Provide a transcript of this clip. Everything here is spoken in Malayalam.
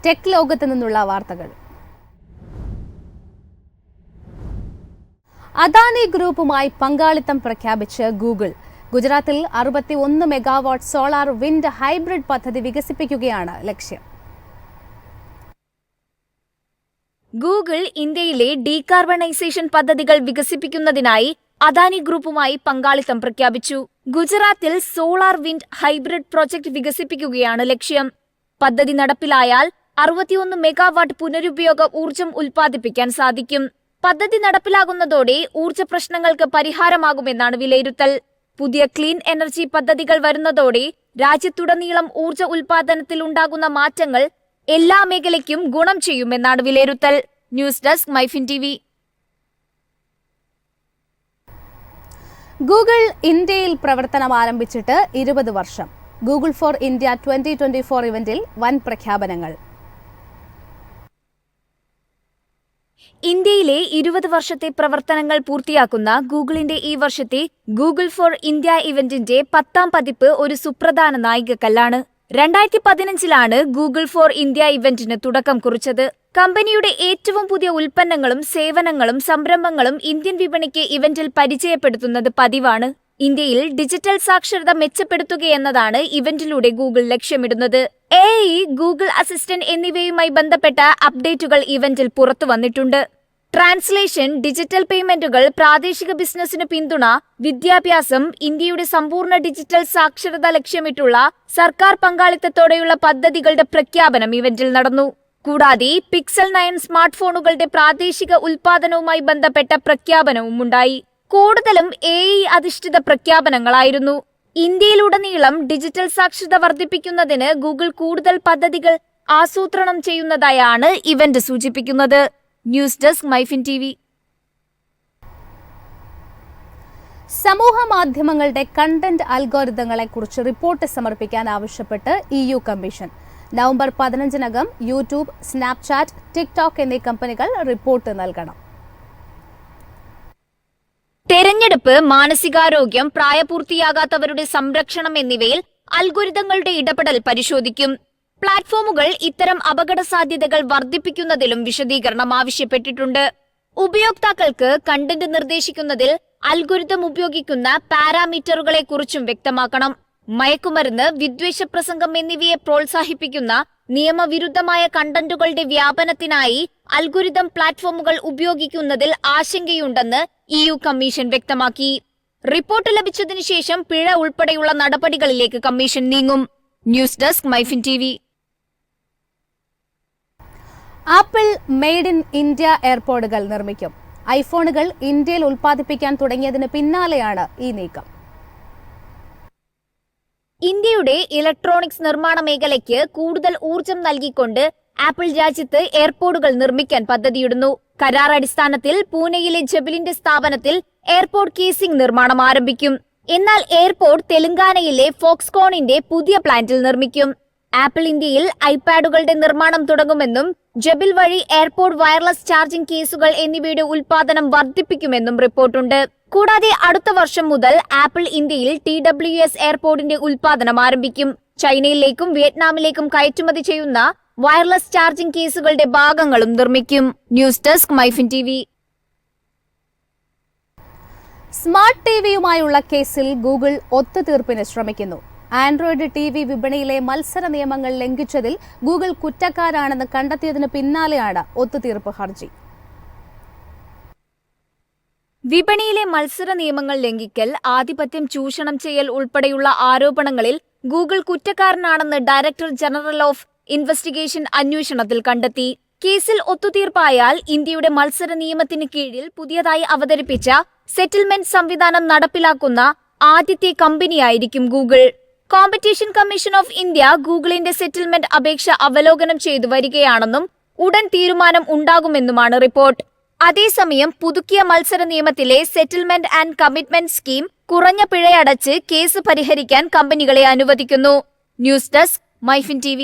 ടെക് ലോകത്ത് നിന്നുള്ള വാർത്തകൾ. അദാനി ഗ്രൂപ്പുമായി പങ്കാളിത്തം പ്രഖ്യാപിച്ച് ഗൂഗിൾ. ഗുജറാത്തിൽ 61 മെഗാവാട്ട് സോളാർ വിൻഡ് ഹൈബ്രിഡ് പദ്ധതി വികസിപ്പിക്കുകയാണ് ലക്ഷ്യം. ഗൂഗിൾ ഇന്ത്യയിലെ ഡീകാർബണൈസേഷൻ പദ്ധതികൾ വികസിപ്പിക്കുന്നതിനായി അദാനി ഗ്രൂപ്പുമായി പങ്കാളിത്തം പ്രഖ്യാപിച്ചു. ഗുജറാത്തിൽ സോളാർ വിൻഡ് ഹൈബ്രിഡ് പ്രോജക്ട് വികസിപ്പിക്കുകയാണ് ലക്ഷ്യം. പദ്ധതി നടപ്പിലായാൽ 61 മെഗാവാട്ട് പുനരുപയോഗ ഊർജം ഉൽപ്പാദിപ്പിക്കാൻ സാധിക്കും. പദ്ധതി നടപ്പിലാകുന്നതോടെ ഊർജ പ്രശ്നങ്ങൾക്ക് പരിഹാരമാകുമെന്നാണ് വിലയിരുത്തൽ. പുതിയ ക്ലീൻ എനർജി പദ്ധതികൾ വരുന്നതോടെ രാജ്യത്തുടനീളം ഊർജ ഉൽപ്പാദനത്തിൽ ഉണ്ടാകുന്ന മാറ്റങ്ങൾ എല്ലാ മേഖലയ്ക്കും ഗുണം ചെയ്യുമെന്നാണ് വിലയിരുത്തൽ. News desk MyFin TV. Google ഇന്ത്യയിൽ പ്രവർത്തനം ആരംഭിച്ചിട്ട് 20 വർഷം. ഗൂഗിൾ ഫോർ ഇന്ത്യ 2024 ഇവന്റിൽ വൻ പ്രഖ്യാപനങ്ങൾ. ഇന്ത്യയിലെ 20 വർഷത്തെ പ്രവർത്തനങ്ങൾ പൂർത്തിയാക്കുന്ന ഗൂഗിളിന്റെ ഈ വർഷത്തെ ഗൂഗിൾ ഫോർ ഇന്ത്യ ഇവന്റിന്റെ 10ാം പതിപ്പ് ഒരു സുപ്രധാന നായികക്കല്ലാണ്. 2015 ഗൂഗിൾ ഫോർ ഇന്ത്യ ഇവന്റിന് തുടക്കം കുറിച്ചത്. കമ്പനിയുടെ ഏറ്റവും പുതിയ ഉൽപ്പന്നങ്ങളും സേവനങ്ങളും സംരംഭങ്ങളും ഇന്ത്യൻ വിപണിക്ക് ഇവന്റിൽ പരിചയപ്പെടുത്തുന്നത് പതിവാണ്. ഇന്ത്യയിൽ ഡിജിറ്റൽ സാക്ഷരത മെച്ചപ്പെടുത്തുകയെന്നതാണ് ഇവന്റിലൂടെ ഗൂഗിൾ ലക്ഷ്യമിടുന്നത്. AI, ഗൂഗിൾ അസിസ്റ്റന്റ് എന്നിവയുമായി ബന്ധപ്പെട്ട അപ്ഡേറ്റുകൾ ഇവന്റിൽ പുറത്തു വന്നിട്ടുണ്ട്. ട്രാൻസ്ലേഷൻ, ഡിജിറ്റൽ പേയ്മെന്റുകൾ, പ്രാദേശിക ബിസിനസിന് പിന്തുണ, വിദ്യാഭ്യാസം, ഇന്ത്യയുടെ സമ്പൂർണ്ണ ഡിജിറ്റൽ സാക്ഷരത ലക്ഷ്യമിട്ടുള്ള സർക്കാർ പങ്കാളിത്തത്തോടെയുള്ള പദ്ധതികളുടെ പ്രഖ്യാപനം ഇവന്റിൽ നടന്നു. കൂടാതെ പിക്സൽ 9 സ്മാർട്ട് ഫോണുകളുടെ പ്രാദേശിക ഉൽപാദനവുമായി ബന്ധപ്പെട്ട പ്രഖ്യാപനവും ഉണ്ടായി. കൂടുതലും AI അധിഷ്ഠിത പ്രഖ്യാപനങ്ങളായിരുന്നു. ഇന്ത്യയിലുടനീളം ഡിജിറ്റൽ സാക്ഷരത വർദ്ധിപ്പിക്കുന്നതിന് ഗൂഗിൾ കൂടുതൽ പദ്ധതികൾ ആസൂത്രണം ചെയ്യുന്നതായാണ് ഇവന്റ് സൂചിപ്പിക്കുന്നത്. News desk MyFin TV. സമൂഹ മാധ്യമങ്ങളുടെ കണ്ടന്റ് അൽഗോരിതങ്ങളെ കുറിച്ച് റിപ്പോർട്ട് സമർപ്പിക്കാൻ ആവശ്യപ്പെട്ട് EU കമ്മീഷൻ. നവംബർ 15-നകം യൂട്യൂബ്, സ്നാപ്ചാറ്റ്, ടിക്ടോക്ക് എന്നീ കമ്പനികൾ റിപ്പോർട്ട് നൽകണം. തെരഞ്ഞെടുപ്പ്, മാനസികാരോഗ്യം, പ്രായപൂർത്തിയാകാത്തവരുടെ സംരക്ഷണം എന്നിവയിൽ അൽഗോരിതങ്ങളുടെ ഇടപെടൽ പരിശോധിക്കും. പ്ലാറ്റ്ഫോമുകൾ ഇത്തരം അപകട സാധ്യതകൾ വർദ്ധിപ്പിക്കുന്നതിലും വിശദീകരണം ആവശ്യപ്പെട്ടിട്ടുണ്ട്. ഉപയോക്താക്കൾക്ക് കണ്ടന്റ് നിർദ്ദേശിക്കുന്നതിൽ അൽഗോരിതം ഉപയോഗിക്കുന്ന പാരാമീറ്ററുകളെ കുറിച്ചും വ്യക്തമാക്കണം. മയക്കുമരുന്ന്, വിദ്വേഷ പ്രസംഗം എന്നിവയെ പ്രോത്സാഹിപ്പിക്കുന്ന നിയമവിരുദ്ധമായ കണ്ടന്റുകളുടെ വ്യാപനത്തിനായി അൽഗോരിതം പ്ലാറ്റ്ഫോമുകൾ ഉപയോഗിക്കുന്നതിൽ ആശങ്കയുണ്ടെന്ന് EU കമ്മീഷൻ വ്യക്തമാക്കി. റിപ്പോർട്ട് ലഭിച്ചതിനു ശേഷം പിഴ ഉൾപ്പെടെയുള്ള നടപടികളിലേക്ക് കമ്മീഷൻ നീങ്ങും. News desk MyFin TV. Apple made in India എയർപോഡുകൾ നിർമ്മിക്കും. ഐഫോണുകൾ ഇന്ത്യയിൽ ഉൽപ്പാദിപ്പിക്കാൻ തുടങ്ങിയതിന് പിന്നാലെയാണ് ഈ നീക്കം. ഇന്ത്യയുടെ ഇലക്ട്രോണിക്സ് നിർമ്മാണ മേഖലയ്ക്ക് കൂടുതൽ ഊർജം നൽകിക്കൊണ്ട് ആപ്പിൾ രാജ്യത്ത് എയർപോഡുകൾ നിർമ്മിക്കാൻ പദ്ധതിയിടുന്നു. കരാർ അടിസ്ഥാനത്തിൽ പൂനെയിലെ ജബിലിന്റെ സ്ഥാപനത്തിൽ എയർപോഡ് കേസിംഗ് നിർമ്മാണം ആരംഭിക്കും. എന്നാൽ എയർപോഡ് തെലങ്കാനയിലെ ഫോക്സ്കോണിന്റെ പുതിയ പ്ലാന്റിൽ നിർമ്മിക്കും. ആപ്പിൾ ഇന്ത്യയിൽ ഐപാഡുകളുടെ നിർമ്മാണം തുടങ്ങുമെന്നും ജബിൽ വഴി എയർപോഡ് വയർലെസ് ചാർജിംഗ് കേസുകൾ എന്നിവയുടെ ഉൽപാദനം വർദ്ധിപ്പിക്കുമെന്നും റിപ്പോർട്ടുണ്ട്. കൂടാതെ അടുത്ത വർഷം മുതൽ ആപ്പിൾ ഇന്ത്യയിൽ TWS എയർപോഡിന്റെ ഉൽപാദനം ആരംഭിക്കും. ചൈനയിലേക്കും വിയറ്റ്നാമിലേക്കും കയറ്റുമതി ചെയ്യുന്ന വയർലെസ് ചാർജിംഗ് കേസുകളുടെ ഭാഗങ്ങളും നിർമ്മിക്കും. News desk MyFin TV. Smart ടിവിയുമായുള്ള കേസിൽ ഗൂഗിൾ ഒത്തുതീർപ്പിന് ശ്രമിക്കുന്നു. ആൻഡ്രോയിഡ് TV വിപണിയിലെ മത്സര നിയമങ്ങൾ ലംഘിച്ചതിൽ ഗൂഗിൾ കുറ്റക്കാരാണെന്ന് കണ്ടെത്തിയതിന് പിന്നാലെയാണ് ഒത്തുതീർപ്പ് ഹർജി. വിപണിയിലെ മത്സര നിയമങ്ങൾ ലംഘിക്കൽ, ആധിപത്യം ചൂഷണം ചെയ്യൽ ഉൾപ്പെടെയുള്ള ആരോപണങ്ങളിൽ ഗൂഗിൾ കുറ്റക്കാരനാണെന്ന് ഡയറക്ടർ ജനറൽ ഓഫ് ഇൻവെസ്റ്റിഗേഷൻ അന്വേഷണത്തിൽ കണ്ടെത്തി. കേസിൽ ഒത്തുതീർപ്പായാൽ ഇന്ത്യയുടെ മത്സര നിയമത്തിന് കീഴിൽ പുതിയതായി അവതരിപ്പിച്ച സെറ്റിൽമെന്റ് സംവിധാനം നടപ്പിലാക്കുന്ന ആദ്യത്തെ കമ്പനിയായിരിക്കും Google. Competition commission of India ഗൂഗിളിന്റെ സെറ്റിൽമെന്റ് അപേക്ഷ അവലോകനം ചെയ്തു വരികയാണെന്നും ഉടൻ തീരുമാനം ഉണ്ടാകുമെന്നുമാണ് റിപ്പോർട്ട്. അതേസമയം പുതുക്കിയ മത്സര നിയമത്തിലെ സെറ്റിൽമെന്റ് ആൻഡ് കമ്മിറ്റ്മെന്റ് സ്കീം കുറഞ്ഞ പിഴയടച്ച് കേസ് പരിഹരിക്കാൻ കമ്പനികളെ അനുവദിക്കുന്നു. News desk MyFin TV.